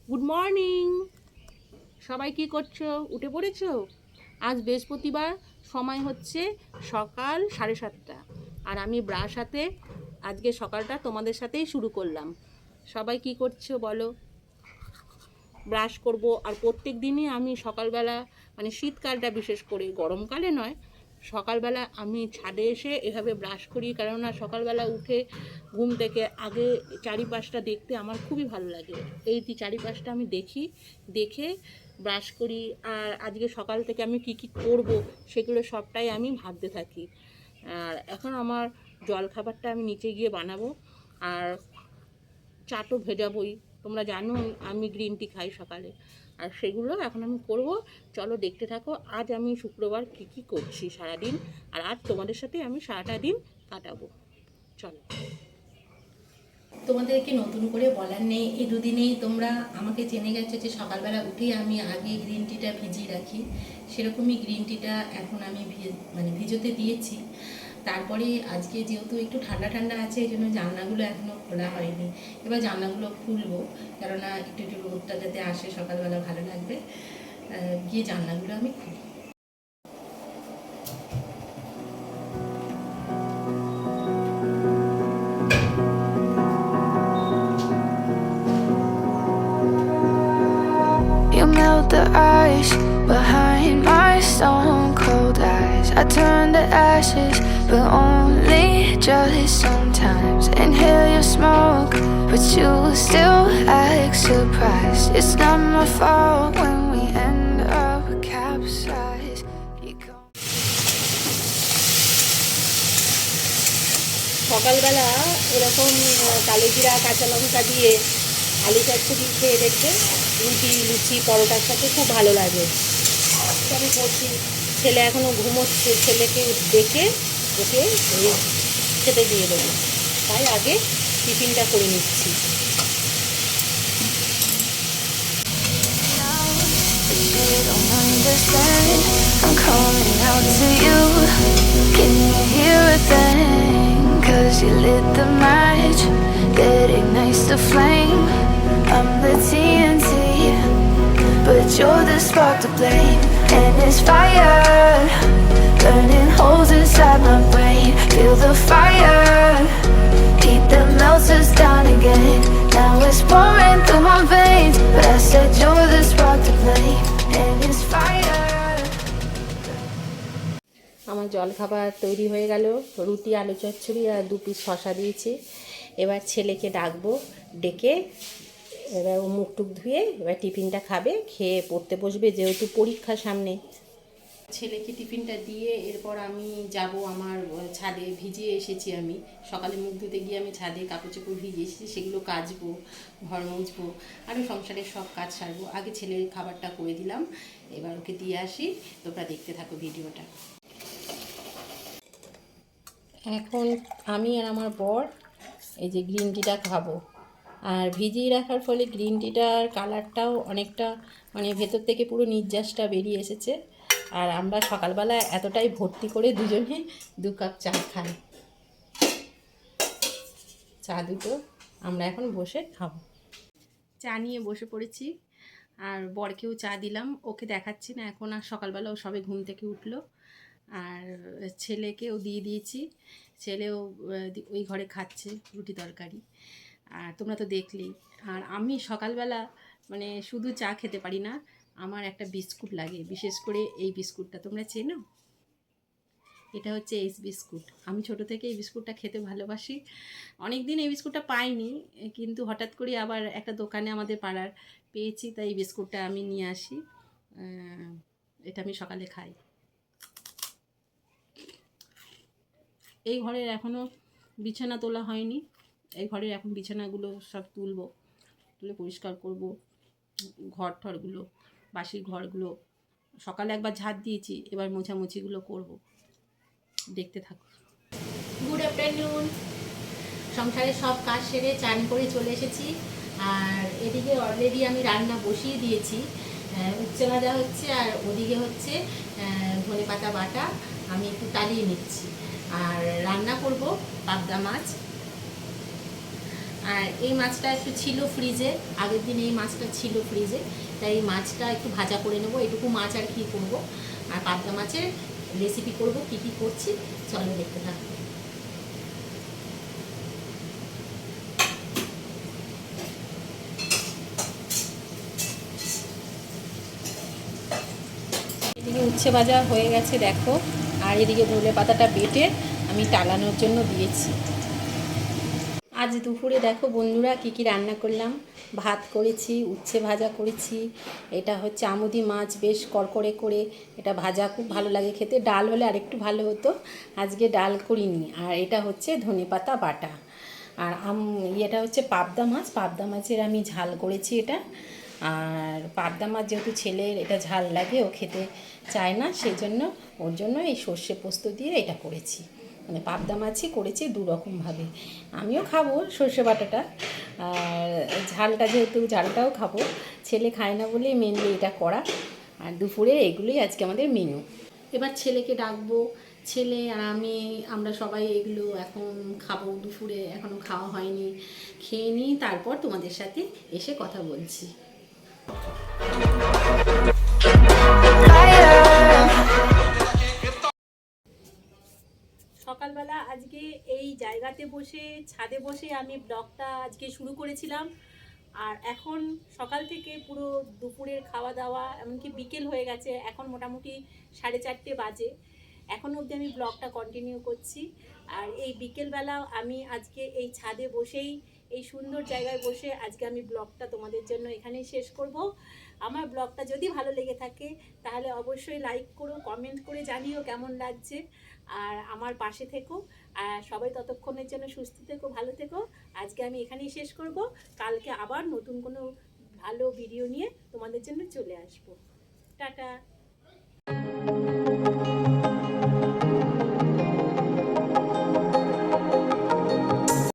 Good morning. সবাই কি করছো? উঠে পড়েছো? আজ বৃহস্পতিবার, সময় হচ্ছে সকাল 7:30, আর আমি ব্রাশ হাতে আজকে সকালটা তোমাদের সাথেই শুরু করলাম। সবাই কি করছো বলো? ব্রাশ করব, আর প্রত্যেক দিনই আমি সকালবেলা, মানে শীতকালটা বিশেষ করে, গরমকালে নয়, সকালবেলা আমি ছাদে এসে এভাবে ব্রাশ করি, কেননা সকালবেলা উঠে ঘুম থেকে আগে চারিপাশটা দেখতে আমার খুবই ভালো লাগে। এই চারিপাশটা আমি দেখে ব্রাশ করি। আর আজকে সকাল থেকে আমি কি কি করব সেগুলো সবটাই আমি ভাবতে থাকি। আর এখন আমার জলখাবারটা আমি নিচে গিয়ে বানাবো, আর চা তো ভেজাবই। তোমরা জানো আমি গ্রিন টি খাই সকালে, আর সেগুলো এখন আমি করব। চলো দেখতে থাকো আজ আমি শুক্রবার কী কী করছি সারাদিন, আর আজ তোমাদের সাথে আমি সারাটা দিন কাটাবো। চলো। তোমাদেরকে নতুন করে বলার নেই, এই দুদিনেই তোমরা আমাকে জেনে গেছো যে সকালবেলা উঠেই আমি আগে গ্রিন টিটা ভিজিয়ে রাখি। সেরকমই গ্রিন টিটা এখন আমি ভিজোতে দিয়েছি। তারপরে আজকে যেহেতু একটু ঠান্ডা ঠান্ডা আছে, এই জন্য জানলাগুলো এখনও খোলা হয়নি। এবার জানলাগুলো খুলবো, কেননা একটু একটু রোদটা যাতে আসে, সকালবেলা ভালো লাগবে। গিয়ে জানলাগুলো আমি খুলি। You melt the ice behind my stone cold eyes. I turn to ashes, but only just sometimes. Inhale your smoke, but you still act surprised. It's not my fault when we end up capsized. You go. সকালবেলা এরকম কালোজিরা কাঁচা লঙ্কা দিয়ে আলু চচ্চড়ি খেয়ে দেখবে, রুটি লুচি পরোটার সাথে খুব ভালো লাগে। আমি করছি, ছেলে এখনও ঘুমোচ্ছে, ছেলেকে দেখে ওকে ওই খেতে দিয়ে দেবো, তাই আগে টিফিনটা করে নিচ্ছি। You don't understand. I'm calling out to you. Can you hear a thing? 'Cause you lit the match that ignites the flame. I'm the TNT, but you're the spark to blame. And it's fire burning holes inside my brain. Feel the fire, heat that melts us down again. Now it's pouring through my veins, but I said you're the spark to blame. And it's fire. আমার জলখাবার তৈরি হয়ে গেল, রুটি আলু চচ্চড়ি আর 2 piece শশা দিয়েছি। এবার ছেলেকে ডাকবো, ডেকে এবার ও মুখ টুক ধুয়ে এবার টিফিনটা খাবে, খেয়ে পড়তে বসবে, যেহেতু পরীক্ষা সামনে। ছেলেকে টিফিনটা দিয়ে এরপর আমি যাব আমার ছাদে। ভিজিয়ে এসেছি, আমি সকালে মুখ ধুতে গিয়ে আমি ছাদে কাপড় চোপড় ভিজিয়ে এসেছি, সেগুলো কাচবো, ঘর মুছবো, আরও সংসারের সব কাজ সারবো। আগে ছেলের খাবারটা করে দিলাম, এবার ওকে দিয়ে আসি। তোমরা দেখতে থাকো ভিডিওটা। এখন আমি আর আমার বর এই যে গ্রিন টিটা খাবো, আর ভিজিয়ে রাখার ফলে গ্রিন টিটার কালারটাও অনেকটা, মানে ভেতর থেকে পুরো নির্যাসটা বেরিয়ে এসেছে। আর আমরা সকালবেলা এতটাই ভর্তি করে দুজনে 2 কাপ চা খাই। চা দুটো আমরা এখন বসে খাবো। চা নিয়ে বসে পড়েছি, আর বরকেও চা দিলাম। ওকে দেখাচ্ছি না এখন, আর সকালবেলা ও সবে ঘুম থেকে উঠলো। আর ছেলেকেও দিয়ে দিয়েছি, ছেলেও ওই ঘরে খাচ্ছে রুটি তরকারি। আর তোমরা তো দেখলেই। আর আমি সকালবেলা মানে শুধু চা খেতে পারি না, আমার একটা বিস্কুট লাগে, বিশেষ করে এই বিস্কুটটা তোমরা চেনো? এটা হচ্ছে এইস বিস্কুট। আমি ছোট থেকে এই বিস্কুটটা খেতে ভালোবাসি। অনেক দিন এই বিস্কুটটা পাইনি, কিন্তু হঠাৎ করে আবার একটা দোকানে আমাদের পাড়ার পেয়েছি, তাই এই বিস্কুটটা আমি নিয়ে আসি। এটা আমি সকালে খাই। এই ঘরের এখনও বিছানা তোলা হয়নি, এই ঘরের এখন বিছানাগুলো সব তুলে পরিষ্কার করব। ঘর ঠরগুলো, বাসির ঘরগুলো সকালে একবার ঝাড় দিয়েছি, এবার মোছামুছিগুলো করব। দেখতে থাকো। Good afternoon. সংসারের সব কাজ সেরে চান করে চলে এসেছি, আর এদিকে অলরেডি আমি রান্না বসিয়ে দিয়েছি। উচ্ছে ভাজা হচ্ছে, আর ওদিকে হচ্ছে ধনে পাতা বাটা আমি একটু টালিয়ে নিচ্ছি। আর রান্না করব পাবদা মাছ। আর এই মাছটা একটু ছিল ফ্রিজে, আগের দিন এই মাছটা ছিল ফ্রিজে, তাই এই মাছটা একটু ভাজা করে নেবো। এটুকু মাছ আর কি করবো। আর পাবদা মাছের রেসিপি করব, কী কী করছি চলো দেখতে থাকো। এদিকে উচ্ছে ভাজা হয়ে গেছে দেখো, আর এদিকে ধনে পাতাটা বেটে আমি টালানোর জন্য দিয়েছি। আজ দুপুরে দেখো বন্ধুরা কী কী রান্না করলাম। ভাত করেছি, উচ্ছে ভাজা করেছি, এটা হচ্ছে আমুদি মাছ বেশ কড়কড়ে করে, এটা ভাজা খুব ভালো লাগে খেতে। ডাল হলে আরেকটু ভালো হতো, আজকে ডাল করিনি। আর এটা হচ্ছে ধনেপাতা বাটা। আর এটা হচ্ছে পাবদা মাছ, পাবদা মাছের আমি ঝাল করেছি এটা। আর পাবদা মাছ যেহেতু ছেলের এটা ঝাল লাগে, ও খেতে চায় না, সেই জন্য ওর জন্য এই সর্ষে পোস্ত দিয়ে এটা করেছি। মানে পাবদা মাছই করেছি দু রকমভাবে। আমিও খাবো সর্ষে বাটাটা, আর ঝালটা যেহেতু ঝালটাও খাবো, ছেলে খায় না বলেই মেনলি এটা করা। আর দুপুরে এগুলোই আজকে আমাদের মেনু। এবার ছেলেকে ডাকবো, ছেলে আর আমরা সবাই এগুলো এখন খাবো। দুপুরে এখনও খাওয়া হয়নি, খেয়ে নিই, তারপর তোমাদের সাথে এসে কথা বলছি। সকালবেলা আজকে এই জায়গাতে বসে, ছাদে বসে আমি ব্লগটা আজকে শুরু করেছিলাম। আর এখন সকাল থেকে পুরো দুপুরের খাওয়া দাওয়া, এমনকি বিকেল হয়ে গেছে, এখন মোটামুটি 4:30 বাজে, এখনও অবধি আমি ব্লগটা কন্টিনিউ করছি। আর এই বিকেলবেলা আমি আজকে এই ছাদে বসেই, এই সুন্দর জায়গায় বসে আজকে আমি ব্লগটা তোমাদের জন্য এখানেই শেষ করব। আমার ব্লগটা যদি ভালো লেগে থাকে তাহলে অবশ্যই লাইক করো, কমেন্ট করে জানিও কেমন লাগছে। আর আমার পাশে থেকো। আর সবাই ততক্ষণের জন্য সুস্থ থেকো, ভালো থেকো। আজকে আমি এখানেই শেষ করব। কালকে আবার নতুন কোনো ভালো ভিডিও নিয়ে তোমাদের জন্য চলে আসবো। টাটা।